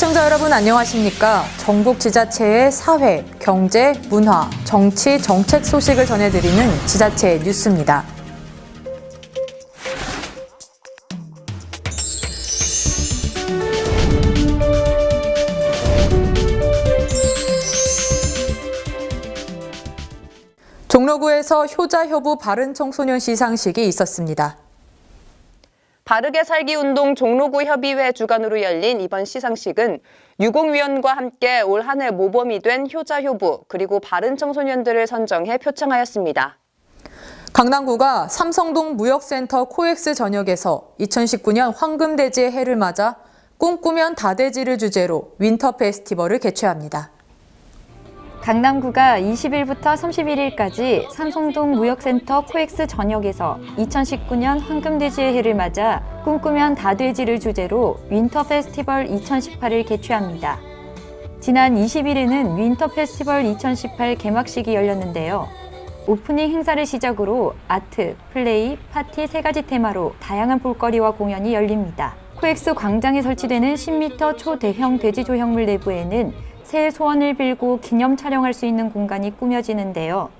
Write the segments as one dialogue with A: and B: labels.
A: 시청자 여러분 안녕하십니까? 전국 지자체의 사회, 경제, 문화, 정치, 정책 소식을 전해드리는 지자체 뉴스입니다. 종로구에서 효자효부 바른청소년 시상식이 있었습니다.
B: 바르게 살기 운동 종로구 협의회 주관으로 열린 이번 시상식은 유공위원과 함께 올 한 해 모범이 된 효자효부 그리고 바른 청소년들을 선정해 표창하였습니다.
A: 강남구가 삼성동 무역센터 코엑스 전역에서 2019년 황금돼지의 해를 맞아 꿈꾸면 다돼지를 주제로 윈터 페스티벌을 개최합니다.
C: 강남구가 20일부터 31일까지 삼성동 무역센터 코엑스 전역에서 2019년 황금돼지의 해를 맞아 꿈꾸면 다돼지를 주제로 윈터 페스티벌 2018을 개최합니다. 지난 20일에는 윈터 페스티벌 2018 개막식이 열렸는데요. 오프닝 행사를 시작으로 아트, 플레이, 파티 3가지 테마로 다양한 볼거리와 공연이 열립니다. 코엑스 광장에 설치되는 10m 초대형 돼지 조형물 내부에는 새해 소원을 빌고 기념 촬영할 수 있는 공간이 꾸며지는데요.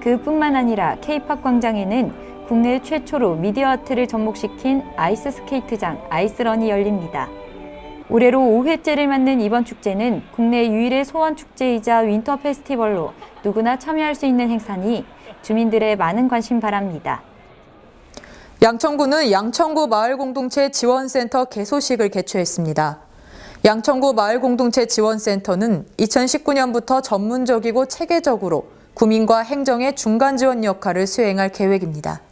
C: 그뿐만 아니라 K-팝 광장에는 국내 최초로 미디어 아트를 접목시킨 아이스 스케이트장 아이스런이 열립니다. 올해로 5회째를 맞는 이번 축제는 국내 유일의 소원 축제이자 윈터 페스티벌로 누구나 참여할 수 있는 행사니 주민들의 많은 관심 바랍니다.
A: 양천구는 양천구 마을공동체 지원센터 개소식을 개최했습니다. 양천구 마을공동체 지원센터는 2019년부터 전문적이고 체계적으로 구민과 행정의 중간 지원 역할을 수행할 계획입니다.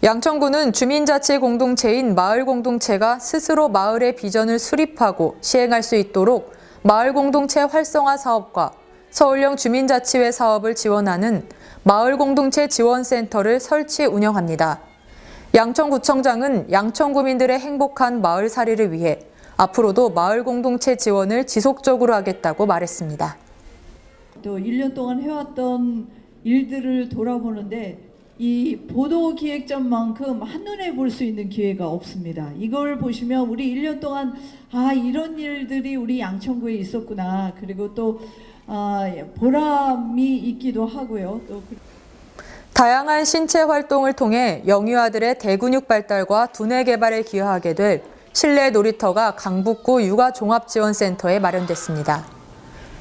A: 양천구는 주민자치공동체인 마을공동체가 스스로 마을의 비전을 수립하고 시행할 수 있도록 마을공동체 활성화 사업과 서울형 주민자치회 사업을 지원하는 마을공동체 지원센터를 설치 운영합니다. 양천구청장은 양천구민들의 행복한 마을살이를 위해 앞으로도 마을 공동체 지원을 지속적으로 하겠다고 말했습니다.
D: 또 1년 동안 해왔던 일들을 돌아보는데 이 보도기획전만큼 한눈에 볼 수 있는 기회가 없습니다. 이걸 보시면 우리 1년 동안 이런 일들이 우리 양천구에 있었구나. 그리고 또 보람이 있기도 하고요. 또
A: 다양한 신체 활동을 통해 영유아들의 대근육 발달과 두뇌 개발에 기여하게 될 실내 놀이터가 강북구 육아종합지원센터에 마련됐습니다.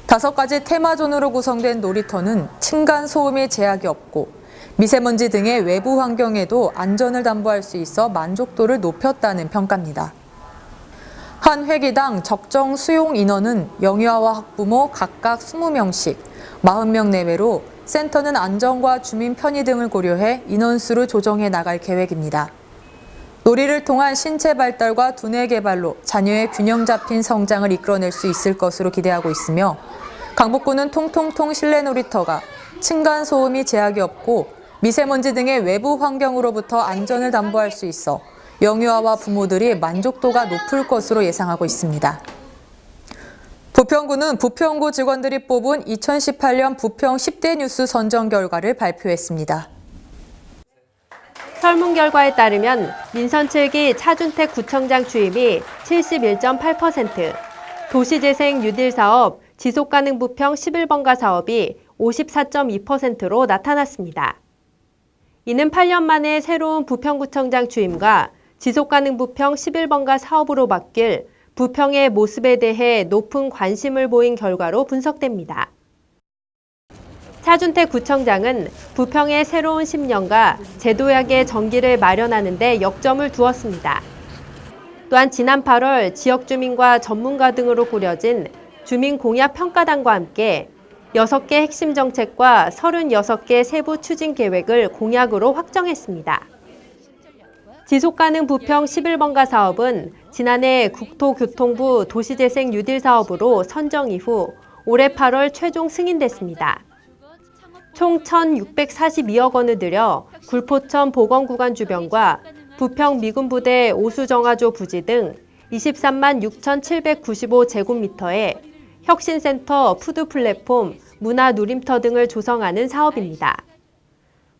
A: 5가지 테마존으로 구성된 놀이터는 층간 소음의 제약이 없고 미세먼지 등의 외부 환경에도 안전을 담보할 수 있어 만족도를 높였다는 평가입니다. 한 회기당 적정 수용 인원은 영유아와 학부모 각각 20명씩 40명 내외로 센터는 안전과 주민 편의 등을 고려해 인원수를 조정해 나갈 계획입니다. 놀이를 통한 신체 발달과 두뇌 개발로 자녀의 균형 잡힌 성장을 이끌어낼 수 있을 것으로 기대하고 있으며 강북구는 통통통 실내 놀이터가 층간 소음이 제약이 없고 미세먼지 등의 외부 환경으로부터 안전을 담보할 수 있어 영유아와 부모들이 만족도가 높을 것으로 예상하고 있습니다. 부평구는 부평구 직원들이 뽑은 2018년 부평 10대 뉴스 선정 결과를 발표했습니다.
E: 설문 결과에 따르면 민선 7기 차준택 구청장 취임이 71.8%, 도시재생 뉴딜 사업, 지속가능 부평 11번가 사업이 54.2%로 나타났습니다. 이는 8년 만에 새로운 부평구청장 취임과 지속가능 부평 11번가 사업으로 바뀔 부평의 모습에 대해 높은 관심을 보인 결과로 분석됩니다. 차준택 구청장은 부평의 새로운 10년과 제도약의 전기를 마련하는 데 역점을 두었습니다. 또한 지난 8월 지역 주민과 전문가 등으로 꾸려진 주민공약평가단과 함께 6개 핵심 정책과 36개 세부 추진 계획을 공약으로 확정했습니다. 지속가능 부평 11번가 사업은 지난해 국토교통부 도시재생 뉴딜 사업으로 선정 이후 올해 8월 최종 승인됐습니다. 총 1,642억 원을 들여 굴포천 보건구간 주변과 부평 미군부대 오수정화조 부지 등 23만 6,795제곱미터에 혁신센터, 푸드플랫폼, 문화놀림터 등을 조성하는 사업입니다.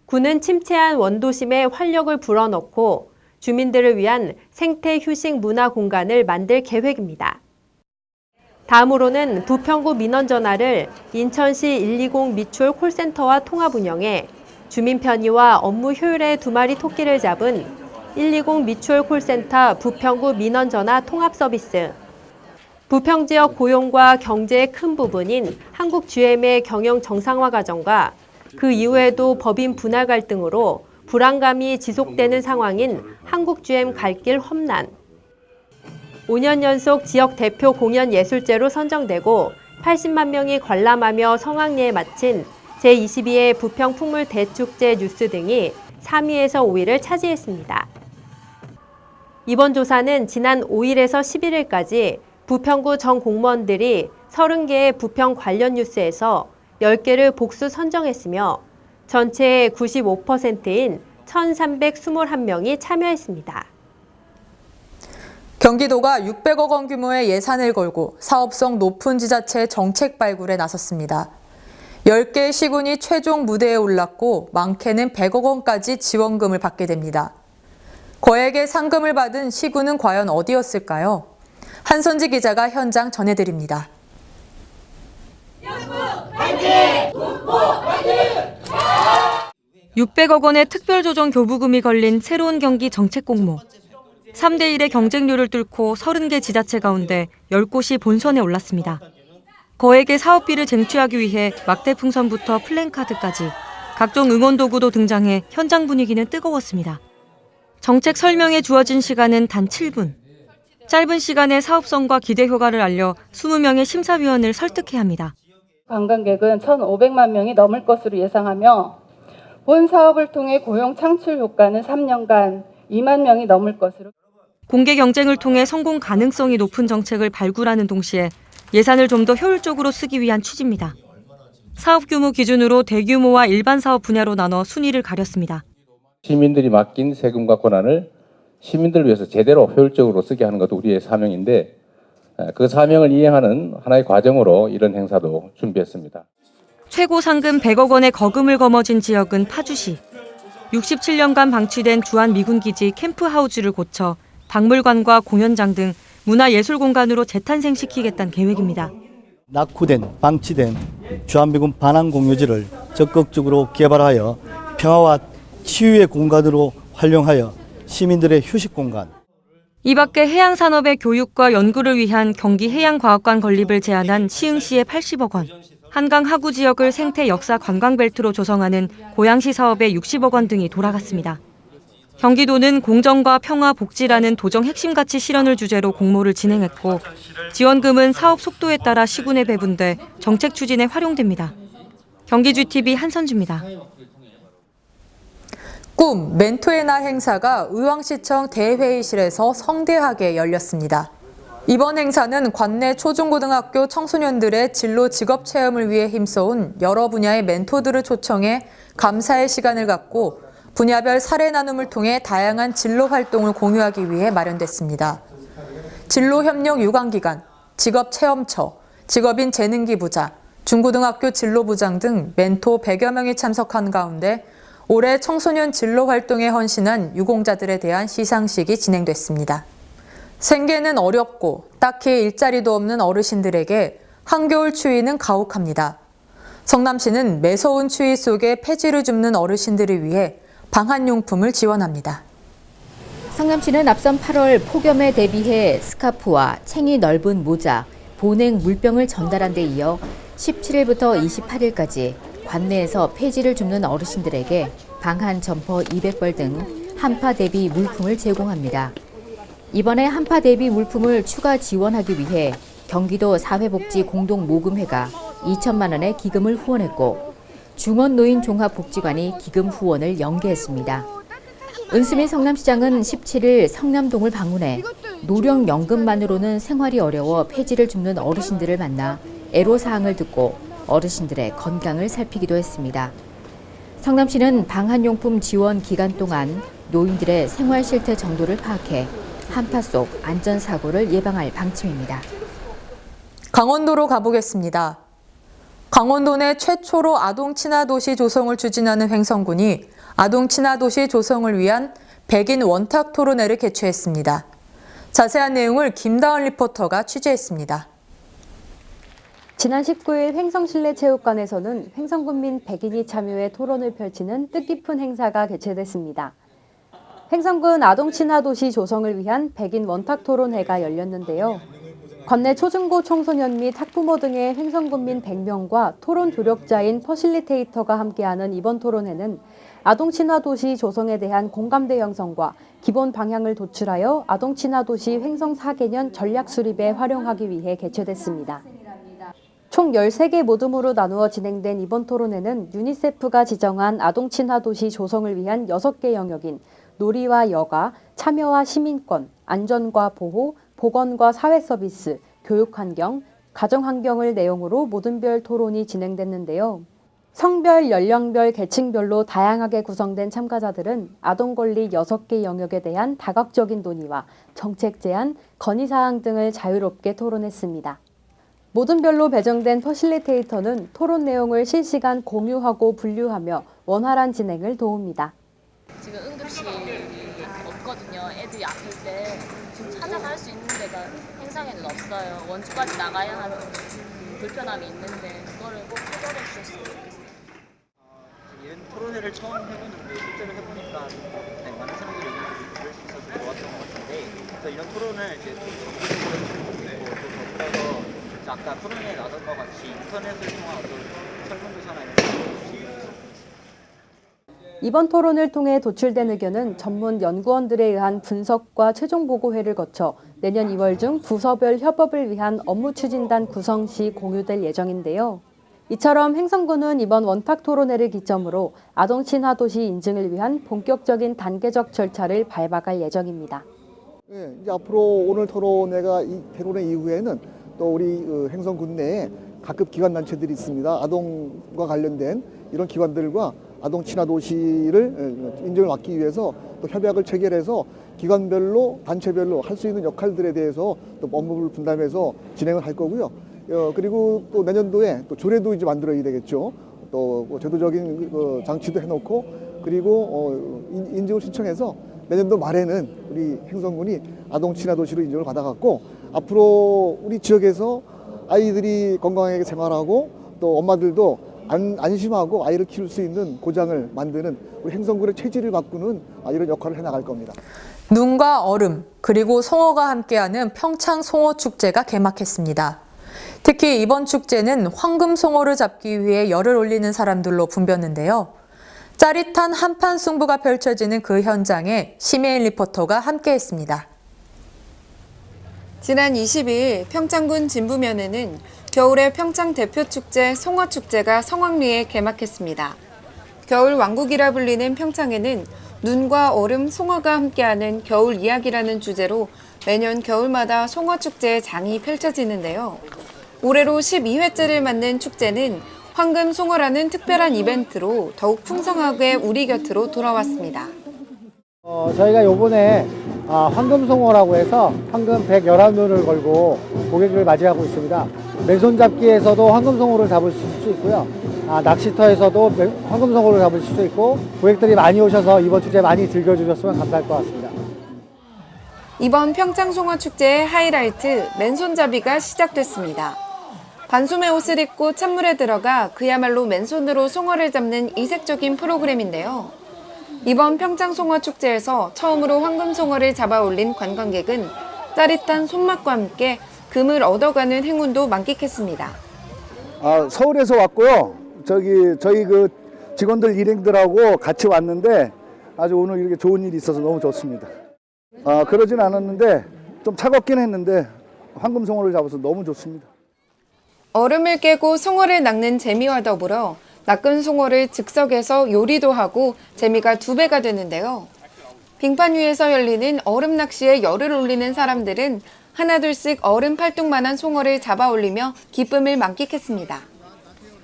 E: 구는 침체한 원도심에 활력을 불어넣고 주민들을 위한 생태 휴식 문화 공간을 만들 계획입니다. 다음으로는 부평구 민원전화를 인천시 120 미추홀 콜센터와 통합 운영해 주민 편의와 업무 효율의 두 마리 토끼를 잡은 120 미추홀 콜센터 부평구 민원전화 통합 서비스. 부평 지역 고용과 경제의 큰 부분인 한국 GM의 경영 정상화 과정과 그 이후에도 법인 분할 갈등으로 불안감이 지속되는 상황인 한국 GM 갈 길 험난. 5년 연속 지역 대표 공연 예술제로 선정되고 80만 명이 관람하며 성황리에 마친 제22회 부평 풍물 대축제 뉴스 등이 3위에서 5위를 차지했습니다. 이번 조사는 지난 5일에서 11일까지 부평구 전 공무원들이 30개의 부평 관련 뉴스에서 10개를 복수 선정했으며 전체의 95%인 1,321명이 참여했습니다.
A: 경기도가 600억 원 규모의 예산을 걸고 사업성 높은 지자체 정책 발굴에 나섰습니다. 10개의 시군이 최종 무대에 올랐고 많게는 100억 원까지 지원금을 받게 됩니다. 거액의 상금을 받은 시군은 과연 어디였을까요? 한선지 기자가 현장 전해드립니다.
F: 600억 원의 특별조정 교부금이 걸린 새로운 경기 정책 공모. 3대 1의 경쟁률을 뚫고 30개 지자체 가운데 10곳이 본선에 올랐습니다. 거액의 사업비를 쟁취하기 위해 막대 풍선부터 플랜카드까지 각종 응원 도구도 등장해 현장 분위기는 뜨거웠습니다. 정책 설명에 주어진 시간은 단 7분. 짧은 시간에 사업성과 기대 효과를 알려 20명의 심사위원을 설득해야 합니다.
G: 관광객은 1,500만 명이 넘을 것으로 예상하며 본 사업을 통해 고용 창출 효과는 3년간 2만 명이 넘을 것으로.
F: 공개 경쟁을 통해 성공 가능성이 높은 정책을 발굴하는 동시에 예산을 좀 더 효율적으로 쓰기 위한 취지입니다. 사업 규모 기준으로 대규모와 일반 사업 분야로 나눠 순위를 가렸습니다.
H: 시민들이 맡긴 세금과 권한을 시민들을 위해서 제대로 효율적으로 쓰게 하는 것도 우리의 사명인데 그 사명을 이행하는 하나의 과정으로 이런 행사도 준비했습니다.
F: 최고 상금 100억 원의 거금을 거머쥔 지역은 파주시. 67년간 방치된 주한 미군기지 캠프하우즈를 고쳐 박물관과 공연장 등 문화예술 공간으로 재탄생시키겠다는 계획입니다.
I: 낙후된, 방치된 주한미군 반항공유지를 적극적으로 개발하여 평화와 치유의 공간으로 활용하여 시민들의 휴식 공간.
F: 이 밖에 해양산업의 교육과 연구를 위한 경기해양과학관 건립을 제안한 시흥시의 80억 원, 한강 하구 지역을 생태 역사 관광벨트로 조성하는 고양시 사업에 60억 원 등이 돌아갔습니다. 경기도는 공정과 평화, 복지라는 도정 핵심 가치 실현을 주제로 공모를 진행했고 지원금은 사업 속도에 따라 시군에 배분돼 정책 추진에 활용됩니다. 경기GTV 한선주입니다.
A: 꿈 멘토의 날 행사가 의왕시청 대회의실에서 성대하게 열렸습니다. 이번 행사는 관내 초중고등학교 청소년들의 진로 직업 체험을 위해 힘써온 여러 분야의 멘토들을 초청해 감사의 시간을 갖고 분야별 사례 나눔을 통해 다양한 진로 활동을 공유하기 위해 마련됐습니다. 진로협력 유관기관, 직업체험처, 직업인 재능기부자, 중고등학교 진로부장 등 멘토 100여 명이 참석한 가운데 올해 청소년 진로 활동에 헌신한 유공자들에 대한 시상식이 진행됐습니다. 생계는 어렵고 딱히 일자리도 없는 어르신들에게 한겨울 추위는 가혹합니다. 성남시는 매서운 추위 속에 폐지를 줍는 어르신들을 위해 방한용품을 지원합니다.
J: 성남시는 앞선 8월 폭염에 대비해 스카프와 챙이 넓은 모자, 보냉 물병을 전달한 데 이어 17일부터 28일까지 관내에서 폐지를 줍는 어르신들에게 방한 점퍼 200벌 등 한파 대비 물품을 제공합니다. 이번에 한파 대비 물품을 추가 지원하기 위해 경기도 사회복지공동모금회가 2천만 원의 기금을 후원했고 중원노인종합복지관이 기금 후원을 연계했습니다. 은수미 성남시장은 17일 성남동을 방문해 노령연금만으로는 생활이 어려워 폐지를 줍는 어르신들을 만나 애로사항을 듣고 어르신들의 건강을 살피기도 했습니다. 성남시는 방한용품 지원 기간 동안 노인들의 생활 실태 정도를 파악해 한파 속 안전사고를 예방할 방침입니다.
A: 강원도로 가보겠습니다. 강원도 내 최초로 아동 친화 도시 조성을 추진하는 횡성군이 아동 친화 도시 조성을 위한 백인 원탁 토론회를 개최했습니다. 자세한 내용을 김다은 리포터가 취재했습니다.
C: 지난 19일 횡성실내체육관에서는 횡성군민 100인이 참여해 토론을 펼치는 뜻깊은 행사가 개최됐습니다. 횡성군 아동친화도시 조성을 위한 100인 원탁토론회가 열렸는데요. 관내 초중고 청소년 및 학부모 등의 횡성군민 100명과 토론 조력자인 퍼실리테이터가 함께하는 이번 토론회는 아동친화도시 조성에 대한 공감대 형성과 기본 방향을 도출하여 아동친화도시 횡성 4개년 전략 수립에 활용하기 위해 개최됐습니다. 총 13개 모둠으로 나누어 진행된 이번 토론회는 유니세프가 지정한 아동친화도시 조성을 위한 6개 영역인 놀이와 여가, 참여와 시민권, 안전과 보호, 보건과 사회서비스, 교육환경, 가정환경을 내용으로 모둠별 토론이 진행됐는데요. 성별, 연령별, 계층별로 다양하게 구성된 참가자들은 아동권리 6개 영역에 대한 다각적인 논의와 정책 제안, 건의사항 등을 자유롭게 토론했습니다. 모둠별로 배정된 퍼실리테이터는 토론 내용을 실시간 공유하고 분류하며 원활한 진행을 도웁니다.
K: 지금 응급실 없거든요. 애들이 아플 때 지금 찾아갈 수 있는 데가 행상에는 없어요. 원주까지 나가야 하는 불편함이 있는데 그거를 꼭 해결해 주셨으면 좋겠어요.
L: 이런 토론회를 처음 해보는데 실제로 해보니까 많은 사람들이 의견을 들을 수 있어서 좋았던 것 같은데 이런 토론을 이제 좀 정기적으로 했으면 좋겠고 또 더불어서 아까 토론회에 나선 것 같이 인터넷을 통한 어떤 설문조사나 이런 걸
C: 이번 토론을 통해 도출된 의견은 전문 연구원들에 의한 분석과 최종 보고회를 거쳐 내년 2월 중 부서별 협업을 위한 업무 추진단 구성 시 공유될 예정인데요. 이처럼 횡성군은 이번 원탁 토론회를 기점으로 아동 친화 도시 인증을 위한 본격적인 단계적 절차를 밟아갈 예정입니다.
M: 네, 이제 앞으로 오늘 토론회 이후에는 또 우리 횡성군 내에 각급 기관단체들이 있습니다. 아동과 관련된 이런 기관들과 아동 친화 도시를 인정을 받기 위해서 또 협약을 체결해서 기관별로 단체별로 할 수 있는 역할들에 대해서 또 업무를 분담해서 진행을 할 거고요. 그리고 또 내년도에 또 조례도 이제 만들어야 되겠죠. 또 제도적인 장치도 해놓고 그리고 인증을 신청해서 내년도 말에는 우리 횡성군이 아동 친화 도시로 인정을 받아갖고 앞으로 우리 지역에서 아이들이 건강하게 생활하고 또 엄마들도 안심하고 아이를 키울 수 있는 고장을 만드는 우리 횡성군의 체질을 바꾸는 이런 역할을 해나갈 겁니다.
A: 눈과 얼음 그리고 송어가 함께하는 평창 송어축제가 개막했습니다. 특히 이번 축제는 황금송어를 잡기 위해 열을 올리는 사람들로 붐볐는데요. 짜릿한 한판 승부가 펼쳐지는 그 현장에 심혜인 리포터가 함께했습니다.
N: 지난 22일 평창군 진부면에는 겨울의 평창 대표축제 송어축제가 성황리에 개막했습니다. 겨울 왕국이라 불리는 평창에는 눈과 얼음, 송어가 함께하는 겨울 이야기라는 주제로 매년 겨울마다 송어축제의 장이 펼쳐지는데요. 올해로 12회째를 맞는 축제는 황금송어라는 특별한 이벤트로 더욱 풍성하게 우리 곁으로 돌아왔습니다.
O: 저희가 이번에 황금송어라고 해서 황금 111눈을 걸고 고객을 맞이하고 있습니다. 맨손잡기에서도 황금송어를 잡을 수 있고요. 낚시터에서도 황금송어를 잡을 수 있고 고객들이 많이 오셔서 이번 축제 많이 즐겨주셨으면 감사할 것 같습니다.
N: 이번 평창송어축제의 하이라이트 맨손잡이가 시작됐습니다. 반소매 옷을 입고 찬물에 들어가 그야말로 맨손으로 송어를 잡는 이색적인 프로그램인데요. 이번 평창송어축제에서 처음으로 황금송어를 잡아 올린 관광객은 짜릿한 손맛과 함께 금을 얻어가는 행운도 만끽했습니다.
I: 서울에서 왔고요. 저희 그 직원들 일행들하고 같이 왔는데 아주 오늘 이렇게 좋은 일이 있어서 너무 좋습니다. 그러진 않았는데 좀 차갑긴 했는데 황금송어를 잡아서 너무 좋습니다.
N: 얼음을 깨고 송어를 낚는 재미와 더불어 낚은 송어를 즉석에서 요리도 하고 재미가 2배가 되는데요. 빙판 위에서 열리는 얼음 낚시에 열을 올리는 사람들은 하나둘씩 얼음 팔뚝만한 송어를 잡아 올리며 기쁨을 만끽했습니다.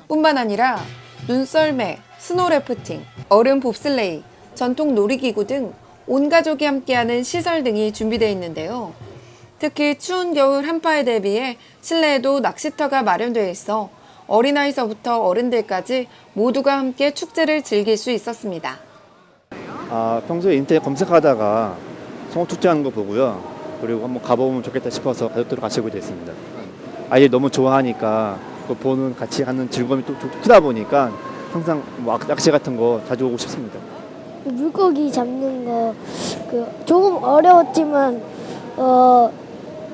N: 뿐만 아니라 눈썰매, 스노래프팅, 얼음 봅슬레이, 전통 놀이기구 등 온 가족이 함께하는 시설 등이 준비되어 있는데요. 특히 추운 겨울 한파에 대비해 실내에도 낚시터가 마련되어 있어 어린아이서부터 어른들까지 모두가 함께 축제를 즐길 수 있었습니다.
P: 평소에 인터넷 검색하다가 송어축제하는 거 보고요. 그리고 한번 가보면 좋겠다 싶어서 가족들과 같이 오게 됐습니다. 아이들이 너무 좋아하니까 보는 같이 하는 즐거움이 또 크다 보니까 항상 낚시 같은 거 자주 오고 싶습니다.
Q: 물고기 잡는 거 조금 어려웠지만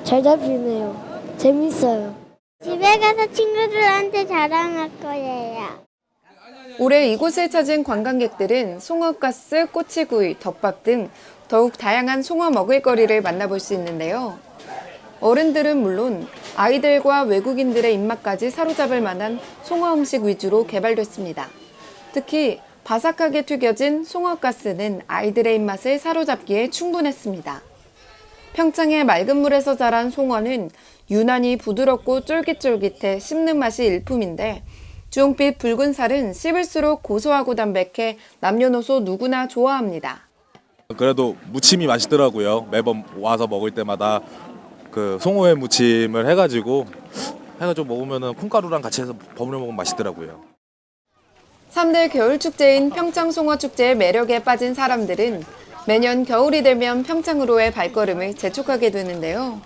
Q: 잘 잡히네요. 재밌어요. 집에 가서 친구들한테 자랑할 거예요.
N: 올해 이곳을 찾은 관광객들은 송어가스, 꼬치구이, 덮밥 등 더욱 다양한 송어 먹을거리를 만나볼 수 있는데요. 어른들은 물론 아이들과 외국인들의 입맛까지 사로잡을 만한 송어 음식 위주로 개발됐습니다. 특히 바삭하게 튀겨진 송어가스는 아이들의 입맛을 사로잡기에 충분했습니다. 평창의 맑은 물에서 자란 송어는 유난히 부드럽고 쫄깃쫄깃해 씹는 맛이 일품인데 주홍빛 붉은 살은 씹을수록 고소하고 담백해 남녀노소 누구나 좋아합니다.
R: 그래도 무침이 맛있더라고요. 매번 와서 먹을 때마다 그 송어회 무침을 해가지고 먹으면은 콩가루랑 같이 해서 버무려 먹으면 맛있더라고요.
N: 3대 겨울축제인 평창송어축제의 매력에 빠진 사람들은 매년 겨울이 되면 평창으로의 발걸음을 재촉하게 되는데요.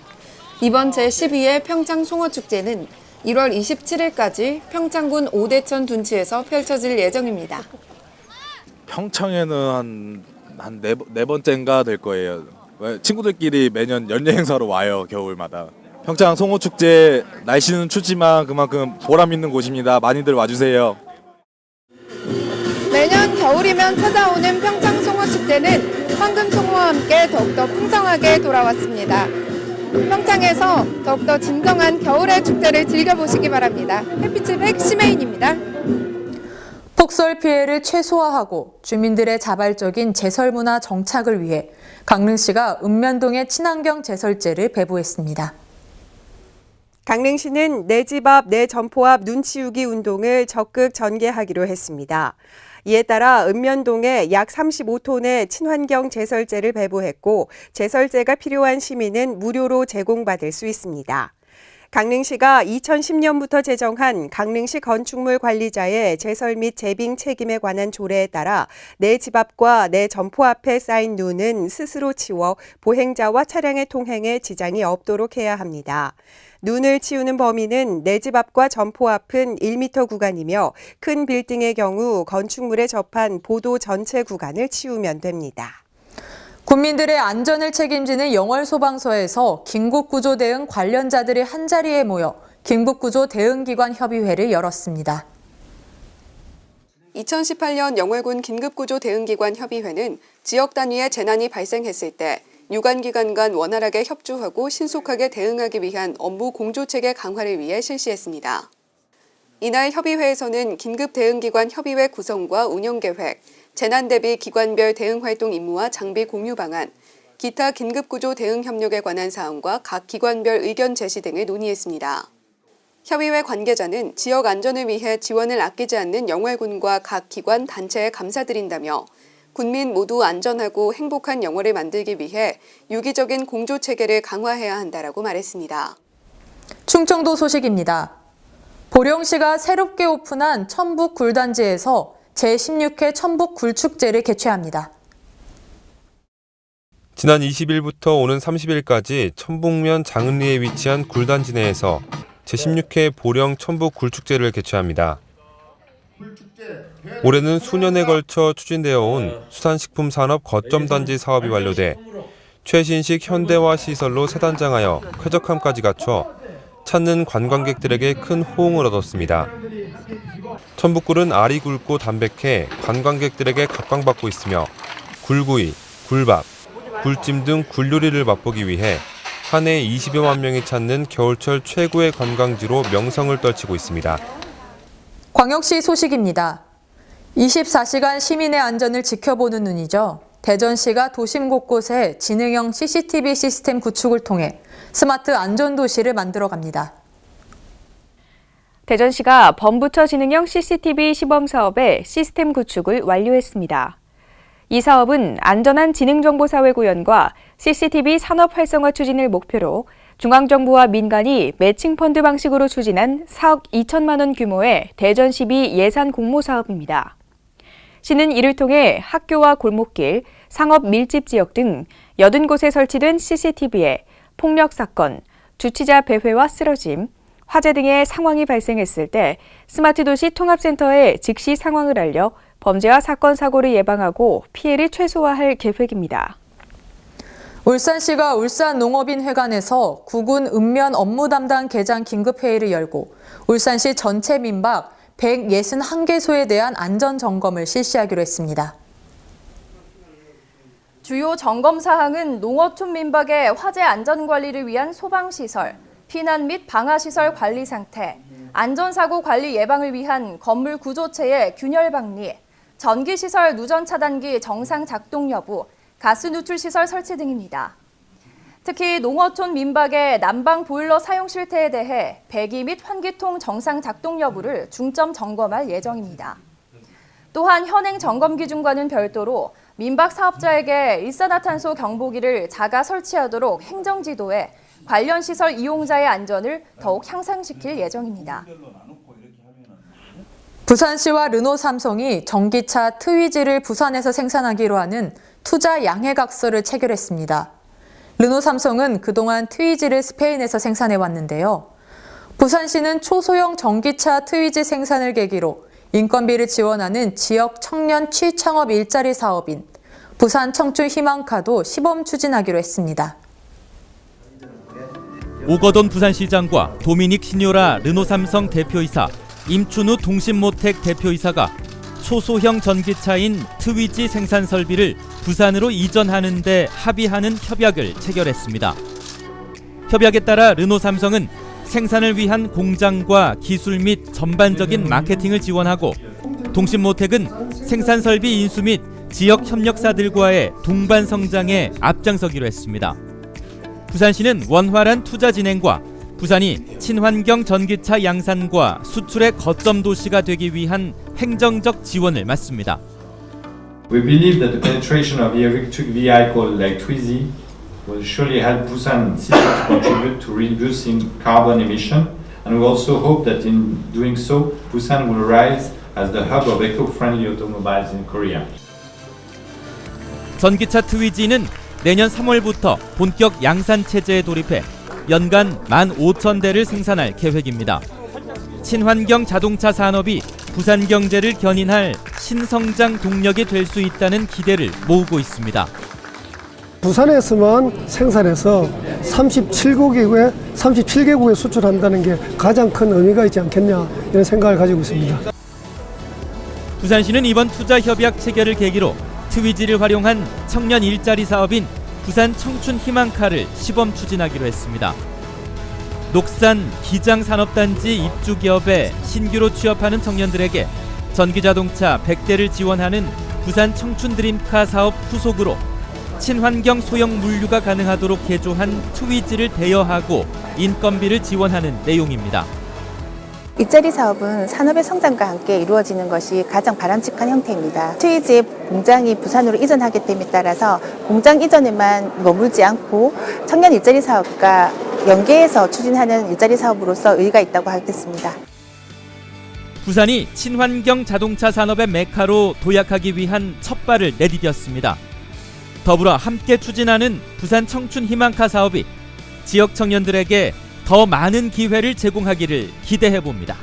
N: 이번 제12회 평창송어축제는 1월 27일까지 평창군 오대천 둔치에서 펼쳐질 예정입니다.
R: 평창에는 한 네 번째인가 될 거예요. 친구들끼리 매년 연례 행사로 와요, 겨울마다. 평창 송어축제 날씨는 춥지만 그만큼 보람 있는 곳입니다. 많이들 와주세요.
N: 매년 겨울이면 찾아오는 평창 송어축제는 황금송어와 함께 더욱더 풍성하게 돌아왔습니다. 평창에서 더욱더 진정한 겨울의 축제를 즐겨보시기 바랍니다. 햇빛의 심혜인입니다.
A: 폭설 피해를 최소화하고 주민들의 자발적인 제설 문화 정착을 위해 강릉시가 읍면동에 친환경 제설제를 배부했습니다.
S: 강릉시는 내 집 앞, 내 점포 앞 눈 치우기 운동을 적극 전개하기로 했습니다. 이에 따라 읍면동에 약 35톤의 친환경 제설제를 배부했고 제설제가 필요한 시민은 무료로 제공받을 수 있습니다. 강릉시가 2010년부터 제정한 강릉시 건축물 관리자의 제설 및 제빙 책임에 관한 조례에 따라 내 집 앞과 내 점포 앞에 쌓인 눈은 스스로 치워 보행자와 차량의 통행에 지장이 없도록 해야 합니다. 눈을 치우는 범위는 내 집 앞과 점포 앞은 1m 구간이며 큰 빌딩의 경우 건축물에 접한 보도 전체 구간을 치우면 됩니다.
A: 국민들의 안전을 책임지는 영월소방서에서 긴급구조 대응 관련자들이 한자리에 모여 긴급구조 대응기관 협의회를 열었습니다.
T: 2018년 영월군 긴급구조 대응기관 협의회는 지역 단위의 재난이 발생했을 때 유관기관 간 원활하게 협조하고 신속하게 대응하기 위한 업무 공조체계 강화를 위해 실시했습니다. 이날 협의회에서는 긴급대응기관 협의회 구성과 운영계획, 재난대비 기관별 대응활동 임무와 장비 공유 방안, 기타 긴급구조 대응 협력에 관한 사항과 각 기관별 의견 제시 등을 논의했습니다. 협의회 관계자는 지역 안전을 위해 지원을 아끼지 않는 영월군과 각 기관, 단체에 감사드린다며 군민 모두 안전하고 행복한 영월을 만들기 위해 유기적인 공조체계를 강화해야 한다라고 말했습니다.
A: 충청도 소식입니다. 보령시가 새롭게 오픈한 천북 굴단지에서 제16회 천북 굴축제를 개최합니다.
U: 지난 20일부터 오는 30일까지 천북면 장은리에 위치한 굴단지 내에서 제16회 보령 천북 굴축제를 개최합니다. 올해는 수년에 걸쳐 추진되어 온 수산식품 산업 거점단지 사업이 완료돼 최신식 현대화 시설로 재단장하여 쾌적함까지 갖춰 찾는 관광객들에게 큰 호응을 얻었습니다. 천북굴은 알이 굵고 담백해 관광객들에게 각광받고 있으며 굴구이, 굴밥, 굴찜 등 굴요리를 맛보기 위해 한 해 20여만 명이 찾는 겨울철 최고의 관광지로 명성을 떨치고 있습니다.
A: 광역시 소식입니다. 24시간 시민의 안전을 지켜보는 눈이죠. 대전시가 도심 곳곳에 지능형 CCTV 시스템 구축을 통해 스마트 안전도시를 만들어갑니다.
V: 대전시가 범부처 지능형 CCTV 시범 사업의 시스템 구축을 완료했습니다. 이 사업은 안전한 지능정보사회 구현과 CCTV 산업 활성화 추진을 목표로 중앙정부와 민간이 매칭펀드 방식으로 추진한 4억 2천만 원 규모의 대전시비 예산 공모 사업입니다. 시는 이를 통해 학교와 골목길, 상업 밀집 지역 등 80곳에 설치된 CCTV에 폭력 사건, 주치자 배회와 쓰러짐, 화재 등의 상황이 발생했을 때 스마트 도시 통합센터에 즉시 상황을 알려 범죄와 사건 사고를 예방하고 피해를 최소화할 계획입니다.
A: 울산시가 울산농업인회관에서 구군 읍면 업무 담당 계장 긴급회의를 열고 울산시 전체 민박 161개소에 대한 안전점검을 실시하기로 했습니다.
B: 주요 점검 사항은 농어촌 민박의 화재 안전관리를 위한 소방시설, 피난 및 방화시설 관리 상태, 안전사고 관리 예방을 위한 건물 구조체의 균열 방리, 전기시설 누전 차단기 정상 작동 여부, 가스 누출 시설 설치 등입니다. 특히 농어촌 민박의 난방 보일러 사용 실태에 대해 배기 및 환기통 정상 작동 여부를 중점 점검할 예정입니다. 또한 현행 점검 기준과는 별도로 민박 사업자에게 일산화탄소 경보기를 자가 설치하도록 행정지도에 관련 시설 이용자의 안전을 더욱 향상시킬 예정입니다.
A: 부산시와 르노삼성이 전기차 트위지를 부산에서 생산하기로 하는 투자 양해각서를 체결했습니다. 르노삼성은 그동안 트위지를 스페인에서 생산해왔는데요. 부산시는 초소형 전기차 트위지 생산을 계기로 인건비를 지원하는 지역 청년 취창업 일자리 사업인 부산 청춘 희망카도 시범 추진하기로 했습니다.
D: 오거돈 부산시장과 도미닉 시뇨라 르노삼성 대표이사, 임춘우 동신모텍 대표이사가 초소형 전기차인 트위지 생산 설비를 부산으로 이전하는 데 합의하는 협약을 체결했습니다. 협약에 따라 르노삼성은 생산을 위한 공장과 기술 및 전반적인 마케팅을 지원하고 동신모텍은 생산 설비 인수 및 지역 협력사들과의 동반 성장에 앞장서기로 했습니다. 부산시는 원활한 투자 진행과 부산이 친환경 전기차 양산과 수출의 거점 도시가 되기 위한 행정적 지원을 맞습니다.
W: We believe that the penetration of electric vehicle like Twizy will surely help Busan City to contribute to reducing carbon emission, and we also hope that in doing so, Busan will rise as the hub of eco-friendly automobiles in Korea.
D: 전기차 트위지는 내년 3월부터 본격 양산 체제에 돌입해 연간 15,000대를 생산할 계획입니다. 친환경 자동차 산업이 부산 경제를 견인할 신성장 동력이 될 수 있다는 기대를 모으고 있습니다.
X: 부산에서만 생산해서 37개국에 수출한다는 게 가장 큰 의미가 있지 않겠냐 이런 생각을 가지고 있습니다.
D: 부산시는 이번 투자 협약 체결을 계기로 트위지를 활용한 청년 일자리 사업인 부산 청춘 희망카를 시범 추진하기로 했습니다. 녹산 기장산업단지 입주 기업에 신규로 취업하는 청년들에게 전기자동차 100대를 지원하는 부산 청춘 드림카 사업 후속으로 친환경 소형 물류가 가능하도록 개조한 트위지를 대여하고 인건비를 지원하는 내용입니다.
Y: 일자리 사업은 산업의 성장과 함께 이루어지는 것이 가장 바람직한 형태입니다. 트위지 공장이 부산으로 이전하게 됨에 따라서 공장 이전에만 머물지 않고 청년 일자리 사업과 연계해서 추진하는 일자리 사업으로서 의의가 있다고 하겠습니다.
D: 부산이 친환경 자동차 산업의 메카로 도약하기 위한 첫발을 내디뎠습니다. 더불어 함께 추진하는 부산 청춘 희망카 사업이 지역 청년들에게 더 많은 기회를 제공하기를 기대해봅니다.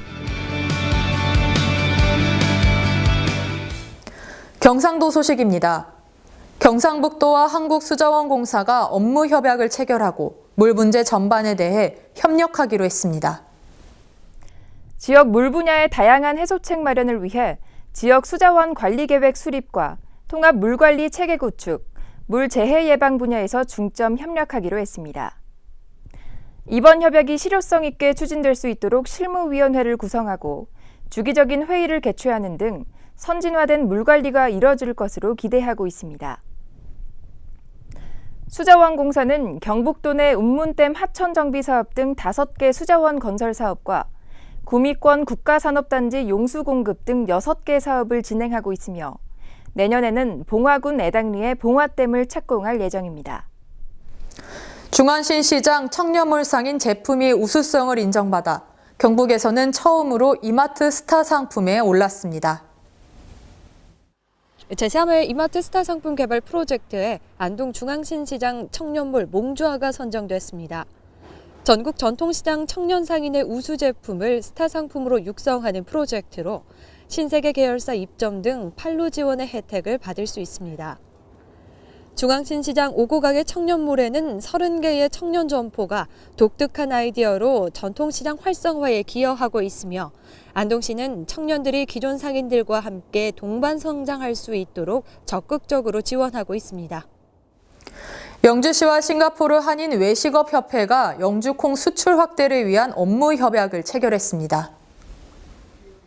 A: 경상도 소식입니다. 경상북도와 한국수자원공사가 업무 협약을 체결하고 물 문제 전반에 대해 협력하기로 했습니다.
B: 지역 물 분야의 다양한 해소책 마련을 위해 지역 수자원 관리 계획 수립과 통합 물관리 체계 구축, 물 재해 예방 분야에서 중점 협력하기로 했습니다. 이번 협약이 실효성 있게 추진될 수 있도록 실무위원회를 구성하고 주기적인 회의를 개최하는 등 선진화된 물관리가 이뤄질 것으로 기대하고 있습니다. 수자원공사는 경북도 내 운문댐 하천 정비 사업 등 5개 수자원 건설 사업과 구미권 국가산업단지 용수 공급 등 6개 사업을 진행하고 있으며 내년에는 봉화군 애당리의 봉화댐을 착공할 예정입니다.
A: 중안시시장 청년몰상인 제품이 우수성을 인정받아 경북에서는 처음으로 이마트 스타 상품에 올랐습니다.
Z: 제3회 이마트 스타 상품 개발 프로젝트에 안동 중앙신시장 청년몰 몽주화가 선정됐습니다. 전국 전통시장 청년상인의 우수 제품을 스타 상품으로 육성하는 프로젝트로 신세계 계열사 입점 등 판로 지원의 혜택을 받을 수 있습니다. 중앙신시장 5구 가게 청년몰에는 30개의 청년 점포가 독특한 아이디어로 전통시장 활성화에 기여하고 있으며 안동시는 청년들이 기존 상인들과 함께 동반 성장할 수 있도록 적극적으로 지원하고 있습니다.
A: 영주시와 싱가포르 한인 외식업협회가 영주콩 수출 확대를 위한 업무 협약을 체결했습니다.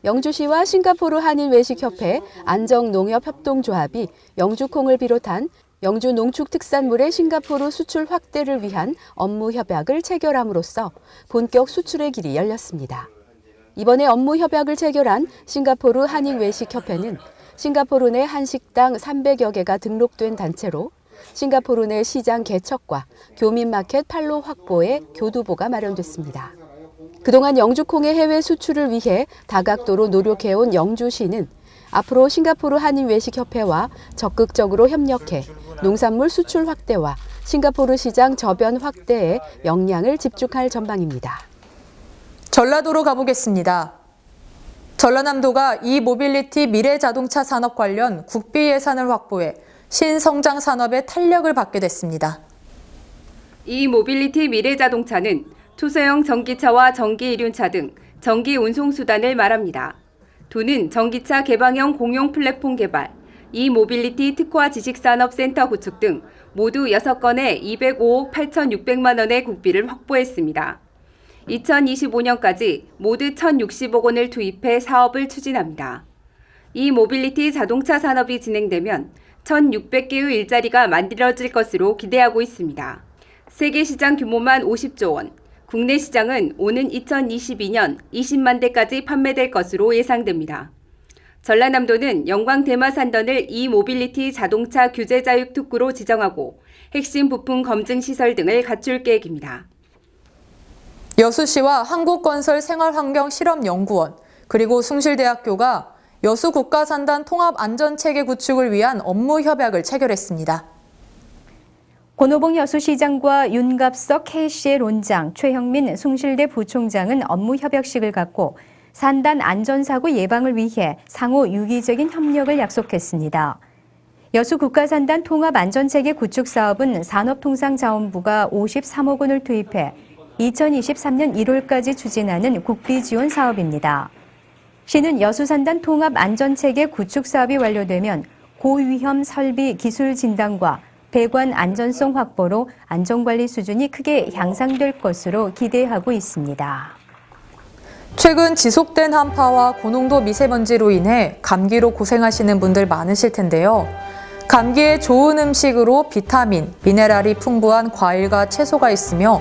E: 영주시와 싱가포르 한인 외식협회 안정농협협동조합이 영주콩을 비롯한 영주 농축특산물의 싱가포르 수출 확대를 위한 업무 협약을 체결함으로써 본격 수출의 길이 열렸습니다. 이번에 업무 협약을 체결한 싱가포르 한인 외식협회는 싱가포르 내 한식당 300여 개가 등록된 단체로 싱가포르 내 시장 개척과 교민마켓 판로 확보에 교두보가 마련됐습니다. 그동안 영주콩의 해외 수출을 위해 다각도로 노력해온 영주시는 앞으로 싱가포르 한인 외식협회와 적극적으로 협력해 농산물 수출 확대와 싱가포르 시장 저변 확대에 역량을 집중할 전망입니다.
A: 전라도로 가보겠습니다. 전라남도가 이모빌리티 미래자동차 산업 관련 국비 예산을 확보해 신성장 산업의 탄력을 받게 됐습니다.
F: 이모빌리티 미래자동차는 투소형 전기차와 전기이륜차 등 전기 운송수단을 말합니다. 도는 전기차 개방형 공용 플랫폼 개발, 이모빌리티 특화 지식산업센터 구축 등 모두 6건의 205억 8,600만 원의 국비를 확보했습니다. 2025년까지 모두 1,060억 원을 투입해 사업을 추진합니다. 이모빌리티 자동차 산업이 진행되면 1,600개의 일자리가 만들어질 것으로 기대하고 있습니다. 세계 시장 규모만 50조 원, 국내 시장은 오는 2022년 20만 대까지 판매될 것으로 예상됩니다. 전라남도는 영광 대마산던을 이모빌리티 자동차 규제자육 특구로 지정하고 핵심 부품 검증 시설 등을 갖출 계획입니다.
A: 여수시와 한국건설생활환경실험연구원 그리고 숭실대학교가 여수 국가산단 통합안전체계 구축을 위한 업무 협약을 체결했습니다.
G: 권오봉 여수시장과 윤갑석 KCL 원장, 최형민 숭실대 부총장은 업무 협약식을 갖고 산단 안전사고 예방을 위해 상호 유기적인 협력을 약속했습니다. 여수 국가산단 통합안전체계 구축 사업은 산업통상자원부가 53억 원을 투입해 2023년 1월까지 추진하는 국비 지원 사업입니다. 시는 여수산단 통합안전체계 구축 사업이 완료되면 고위험 설비 기술 진단과 배관 안전성 확보로 안전관리 수준이 크게 향상될 것으로 기대하고 있습니다.
A: 최근 지속된 한파와 고농도 미세먼지로 인해 감기로 고생하시는 분들 많으실 텐데요. 감기에 좋은 음식으로 비타민, 미네랄이 풍부한 과일과 채소가 있으며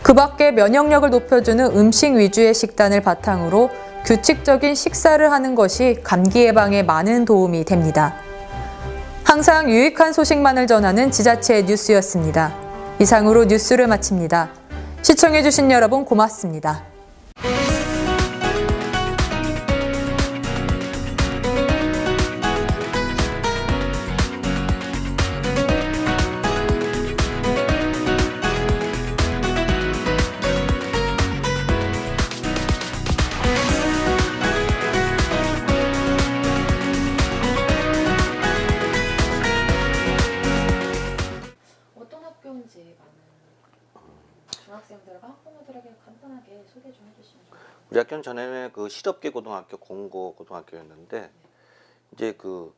A: 그 밖에 면역력을 높여주는 음식 위주의 식단을 바탕으로 규칙적인 식사를 하는 것이 감기 예방에 많은 도움이 됩니다. 항상 유익한 소식만을 전하는 지자체의 뉴스였습니다. 이상으로 뉴스를 마칩니다. 시청해주신 여러분 고맙습니다.
H: 어떤 학교인지 중학생들과 학부모들에게 간단하게 소개 좀 해주시면 좋겠습니다.
J: 우리 학교는 전에는 그 실업계 고등학교, 공고 고등학교였는데 이제 그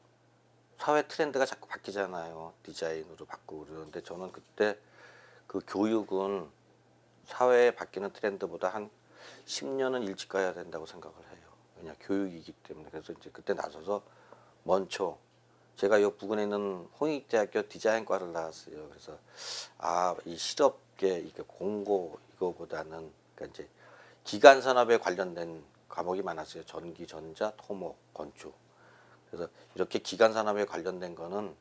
J: 사회 트렌드가 자꾸 바뀌잖아요. 디자인으로 바꾸고 그러는데 저는 그때 그 교육은 사회에 바뀌는 트렌드보다 한 10년은 일찍 가야 된다고 생각을 해요. 왜냐 교육이기 때문에. 그래서 이제 그때 나서서 먼저 제가 이 부근에 있는 홍익대학교 디자인과를 나왔어요. 그래서 이 실업계 이게 공고 이거보다는 그러니까 이제 기간 산업에 관련된 과목이 많았어요. 전기, 전자, 토목, 건축. 그래서 이렇게 기간 산업에 관련된 거는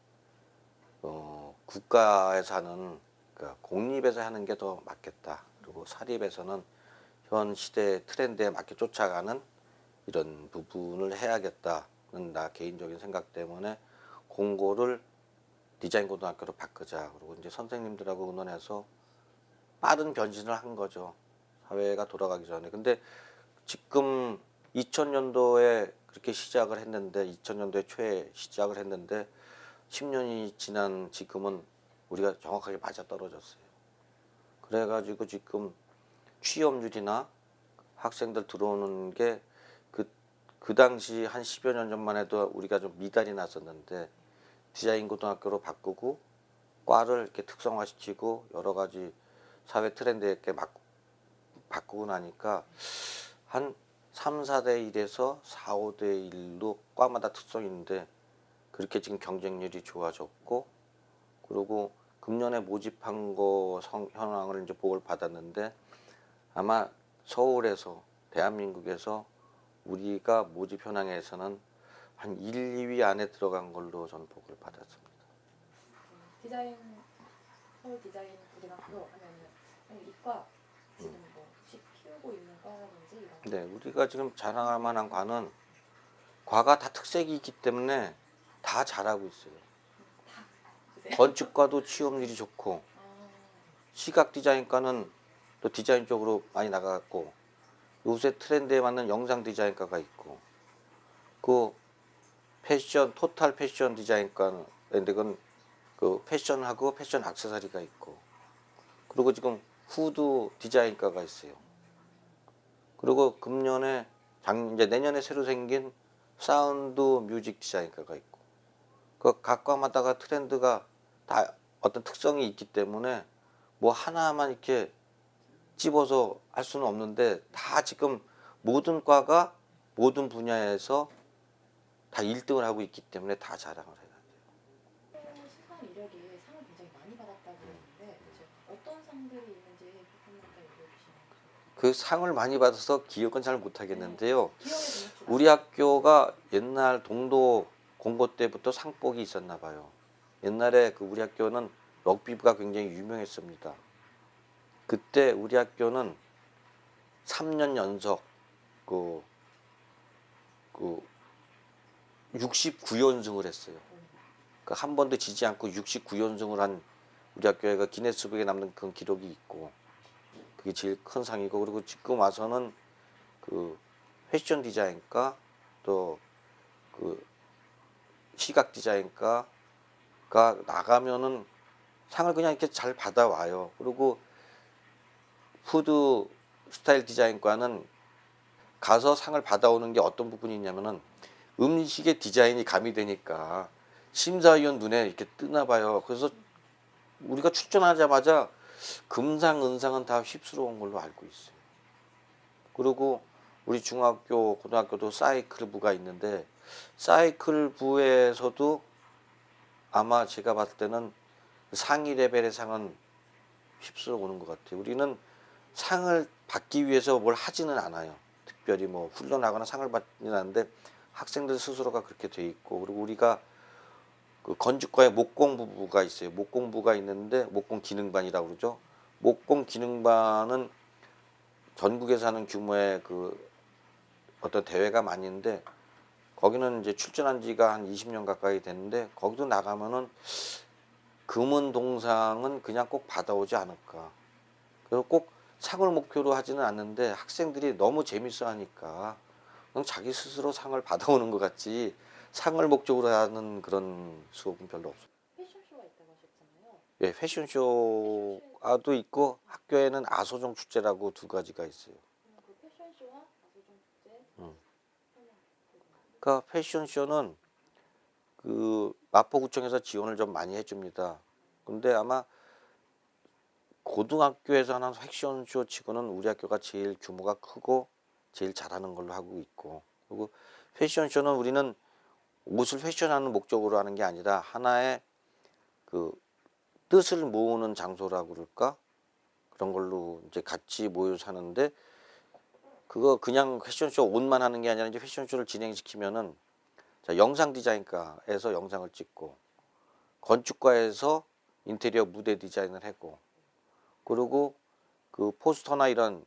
J: 국가에서 하는 그러니까 공립에서 하는 게 더 맞겠다. 그리고 사립에서는 현 시대 트렌드에 맞게 쫓아가는 이런 부분을 해야겠다는 나 개인적인 생각 때문에 공고를 디자인 고등학교로 바꾸자. 그리고 이제 선생님들하고 의논해서 빠른 변신을 한 거죠. 사회가 돌아가기 전에. 근데 지금 2000년도에 그렇게 시작을 했는데 2000년도에 초에 시작을 했는데 10년이 지난 지금은 우리가 정확하게 맞아떨어졌어요. 그래가지고 지금 취업률이나 학생들 들어오는 게 그 당시 한 10여 년 전만 해도 우리가 좀 미달이 났었는데 디자인 고등학교로 바꾸고 과를 이렇게 특성화시키고 여러 가지 사회 트렌드에 이렇게 바꾸고 나니까 한 3, 4대 1에서 4, 5대 1로 과마다 특성이 있는데 그렇게 지금 경쟁률이 좋아졌고 그리고 금년에 모집한 거 현황을 이제 보고를 받았는데 아마 서울에서 대한민국에서 우리가 모집 현황에서는 한 1, 2위 안에 들어간 걸로 저는 보고를 받았습니다.
H: 디자인 서울 디자인 고등학교 하면은 이과 지금 뭐 혹시 키우고 있는 과라든지 이런.
J: 네, 우리가 지금 자랑할 만한 과는 과가 다 특색이 있기 때문에 다 잘하고 있어요. 건축과도 취업률이 좋고 시각 디자인과는 또 디자인 쪽으로 많이 나가고 요새 트렌드에 맞는 영상 디자인과가 있고 그 패션 토탈 패션 디자인과는 그건 그 패션하고 패션 액세서리가 있고 그리고 지금 후드 디자인과가 있어요. 그리고 금년에 이제 내년에 새로 생긴 사운드 뮤직 디자인과가 있고 그 각 과마다가 트렌드가 다 어떤 특성이 있기 때문에 뭐 하나만 이렇게 집어서 할 수는 없는데 다 지금 모든 과가 모든 분야에서 다 1등을 하고 있기 때문에 다 자랑을 해야 돼요.
H: 수상 이력에 상을 굉장히 많이 받았다고 그러는데 어떤 상들이 있는지 조금만 더 얘기해 주시면.
J: 그 상을 많이 받아서 기억은 잘 못하겠는데요. 우리 학교가 옛날 동도 공고 때부터 상복이 있었나 봐요. 옛날에 그 우리 학교는 럭비부가 굉장히 유명했습니다. 그때 우리 학교는 3년 연속 그 69연승을 했어요. 그 한 번도 지지 않고 69연승을 한 우리 학교가 기네스북에 남는 그런 기록이 있고 그게 제일 큰 상이고 그리고 지금 와서는 그 패션 디자인과 또 그 시각 디자인과가 나가면은 상을 그냥 이렇게 잘 받아와요. 그리고 푸드 스타일 디자인과는 가서 상을 받아오는 게 어떤 부분이 있냐면은 음식의 디자인이 가미되니까 심사위원 눈에 이렇게 뜨나 봐요. 그래서 우리가 출전하자마자 금상, 은상은 다 휩쓸어온 걸로 알고 있어요. 그리고 우리 중학교, 고등학교도 사이클부가 있는데 사이클부에서도 아마 제가 봤을 때는 상위 레벨의 상은 휩쓸어 오는 것 같아요. 우리는 상을 받기 위해서 뭘 하지는 않아요. 특별히 뭐 훈련하거나 상을 받지는 않는데 학생들 스스로가 그렇게 돼 있고 그리고 우리가 그 건축과에 목공부가 있어요. 목공부가 있는데 목공기능반이라고 그러죠. 목공기능반은 전국에서 하는 규모의 그 어떤 대회가 많이 있는데 거기는 이제 출전한 지가 한 20년 가까이 됐는데 거기도 나가면은 금은 동상은 그냥 꼭 받아오지 않을까. 그래서 꼭 상을 목표로 하지는 않는데 학생들이 너무 재밌어 하니까 자기 스스로 상을 받아오는 것 같지 상을 목적으로 하는 그런 수업은 별로 없어요.
H: 패션쇼가 있다고 하셨잖아요.
J: 예, 패션쇼도 있고 학교에는 아소정 축제라고 두 가지가 있어요.
H: 그 패션쇼와 아소정 축제.
J: 그러니까 패션쇼는 그 마포구청에서 지원을 좀 많이 해줍니다. 근데 아마 고등학교에서 하는 패션쇼 치고는 우리 학교가 제일 규모가 크고 제일 잘하는 걸로 하고 있고 그리고 패션쇼는 우리는 옷을 패션하는 목적으로 하는 게 아니라 하나의 그 뜻을 모으는 장소라고 그럴까 그런 걸로 이제 같이 모여서 하는데 그거 그냥 패션쇼 옷만 하는 게 아니라 이제 패션쇼를 진행시키면은 자, 영상 디자인과에서 영상을 찍고 건축과에서 인테리어 무대 디자인을 하고 그리고 그 포스터나 이런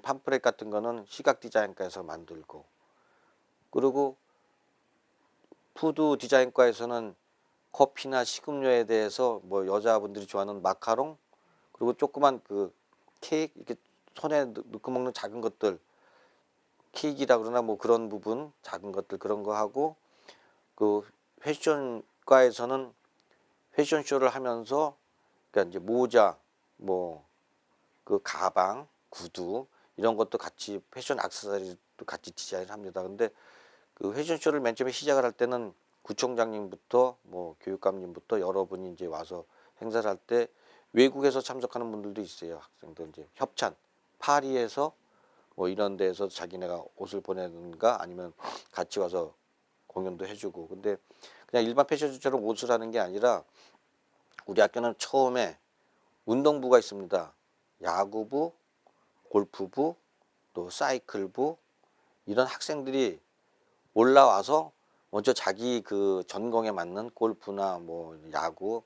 J: 팜플렛 같은 거는 시각 디자인과에서 만들고 그리고 푸드 디자인과에서는 커피나 식음료에 대해서 뭐 여자분들이 좋아하는 마카롱 그리고 조그만 그 케이크 이렇게 손에 넣고 먹는 작은 것들, 케이크라 그러나 뭐 그런 부분, 작은 것들 그런 거 하고, 그 패션과에서는 패션쇼를 하면서 그러니까 이제 모자, 뭐 그 가방, 구두 이런 것도 같이 패션 액세서리도 같이 디자인을 합니다. 근데 그 패션쇼를 맨 처음에 시작을 할 때는 구청장님부터 뭐 교육감님부터 여러분이 이제 와서 행사를 할 때 외국에서 참석하는 분들도 있어요. 학생들 이제 협찬, 파리에서 뭐 이런 데에서 자기네가 옷을 보내든가 아니면 같이 와서 공연도 해주고. 근데 그냥 일반 패션쇼처럼 옷을 하는 게 아니라 우리 학교는 처음에 운동부가 있습니다. 야구부, 골프부, 또 사이클부 이런 학생들이 올라와서 먼저 자기 그 전공에 맞는 골프나 뭐 야구,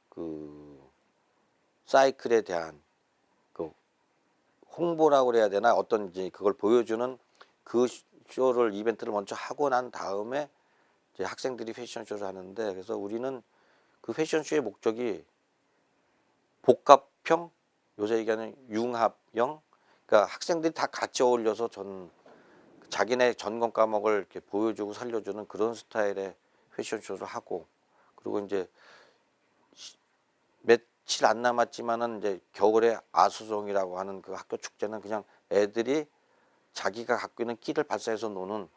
J: 그 사이클에 대한 그 홍보라고 그래야 되나 어떤 이제 그걸 보여주는 그 쇼를 이벤트를 먼저 하고 난 다음에 이제 학생들이 패션쇼를 하는데, 그래서 우리는 그 패션쇼의 목적이 복합형, 요새 얘기하는 융합형, 그러니까 학생들이 다 같이 어울려서 자기네 전공 과목을 이렇게 보여주고 살려주는 그런 스타일의 패션쇼를 하고, 그리고 이제 며칠 안 남았지만은 이제 겨울에 아수종이라고 하는 그 학교 축제는 그냥 애들이 자기가 갖고 있는 끼를 발사해서 노는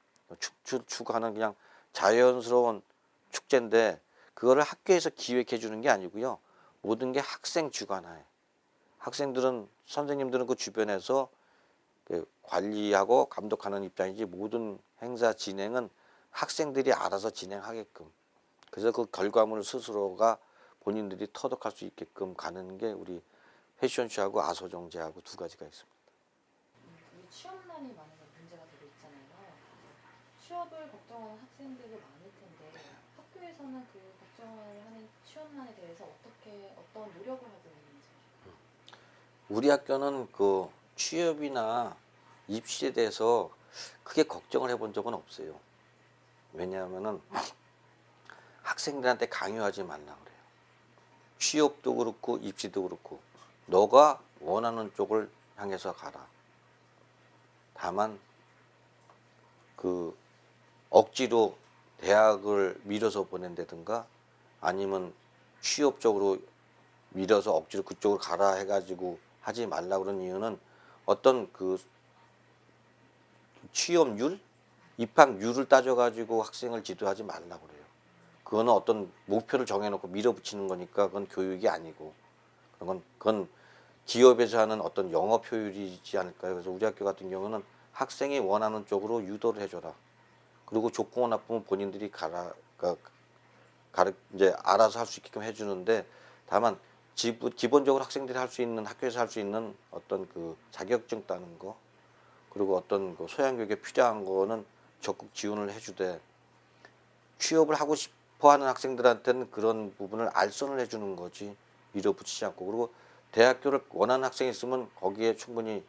J: 추구하는 그냥 자연스러운 축제인데, 그거를 학교에서 기획해 주는 게 아니고요. 모든 게 학생 주관하에. 학생들은, 선생님들은 그 주변에서 관리하고 감독하는 입장이지 모든 행사 진행은 학생들이 알아서 진행하게끔. 그래서 그 결과물을 스스로가 본인들이 터득할 수 있게끔 가는 게 우리 패션쇼하고 아소정제하고 두 가지가 있습니다.
H: 우리 취업난이 많은 문제가 되고 있잖아요. 취업을 걱정하는 학생들이 많을 텐데 학교에서는 그 걱정을 하는 취업난에 대해서 어떤 노력을 하고 있는지.
J: 우리 학교는 그 취업이나 입시에 대해서 크게 걱정을 해본 적은 없어요. 왜냐하면은 학생들한테 강요하지 말라 그래요. 취업도 그렇고 입시도 그렇고 너가 원하는 쪽을 향해서 가라. 다만 그 억지로 대학을 밀어서 보낸다든가 아니면 취업 쪽으로 밀어서 억지로 그쪽으로 가라 해가지고 하지 말라 그런 이유는 어떤 그 취업률, 입학률을 따져가지고 학생을 지도하지 말라 그래요. 그거는 어떤 목표를 정해놓고 밀어붙이는 거니까 그건 교육이 아니고 그건 기업에서 하는 어떤 영업 효율이지 않을까요? 그래서 우리 학교 같은 경우는 학생이 원하는 쪽으로 유도를 해줘라. 그리고 좋고 나쁘면 본인들이 이제 알아서 할 수 있게끔 해주는데, 다만 기본적으로 학생들이 할 수 있는, 학교에서 할 수 있는 어떤 그 자격증 따는 거, 그리고 어떤 그 소양교육에 필요한 거는 적극 지원을 해주되, 취업을 하고 싶어 하는 학생들한테는 그런 부분을 알선을 해주는 거지 밀어붙이지 않고. 그리고 대학교를 원하는 학생이 있으면 거기에 충분히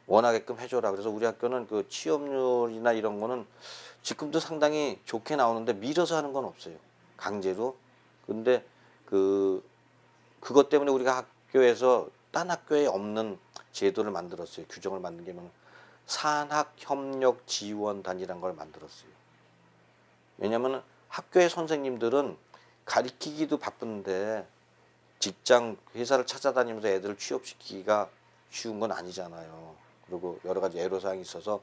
J: 원하게끔 해줘라. 그래서 우리 학교는 그 취업률이나 이런 거는 지금도 상당히 좋게 나오는데 밀어서 하는 건 없어요. 강제로. 근데 그것 때문에 우리가 학교에서 딴 학교에 없는 제도를 만들었어요. 규정을 만든 게 산학협력지원단이라는 걸 만들었어요. 왜냐하면 학교의 선생님들은 가르치기도 바쁜데 직장, 회사를 찾아다니면서 애들을 취업시키기가 쉬운 건 아니잖아요. 그리고 여러 가지 애로사항이 있어서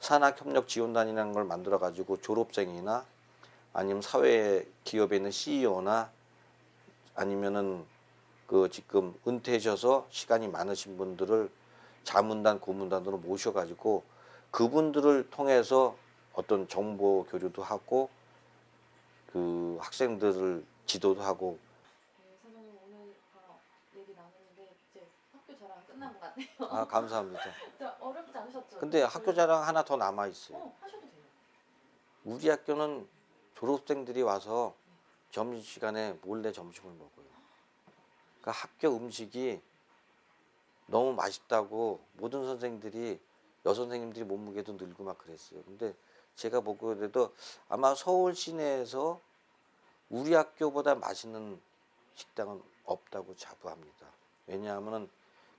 J: 산학협력지원단이라는 걸 만들어가지고 졸업생이나 아니면 사회 기업에 있는 CEO나 아니면은 그 지금 은퇴하셔서 시간이 많으신 분들을 자문단, 고문단으로 모셔가지고 그분들을 통해서 어떤 정보 교류도 하고 그 학생들을 지도도 하고.
H: 네, 선생님 오늘 다 얘기 나누는데 이제 학교 자랑 끝난 것 같네요.
J: 아, 감사합니다.
H: 어렵지 않으셨죠?
J: 근데 학교 자랑 하나 더 남아 있어요.
H: 하셔도 돼요.
J: 우리 학교는 졸업생들이 와서 점심시간에 몰래 점심을 먹어요. 그러니까 학교 음식이 너무 맛있다고 모든 선생님들이, 여선생님들이 몸무게도 늘고 막 그랬어요. 근데 제가 보고도 아마 서울 시내에서 우리 학교보다 맛있는 식당은 없다고 자부합니다. 왜냐하면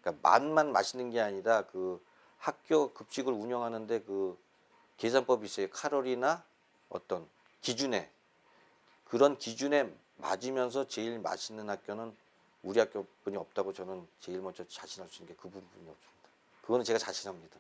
J: 그러니까 맛만 맛있는 게 아니라 그 학교 급식을 운영하는데 그 계산법이 있어요. 칼로리나 어떤 기준에, 그런 기준에 맞으면서 제일 맛있는 학교는 우리 학교뿐이 없다고 저는 제일 먼저 자신할 수 있는 게 그 부분이 없습니다. 그거는 제가 자신합니다.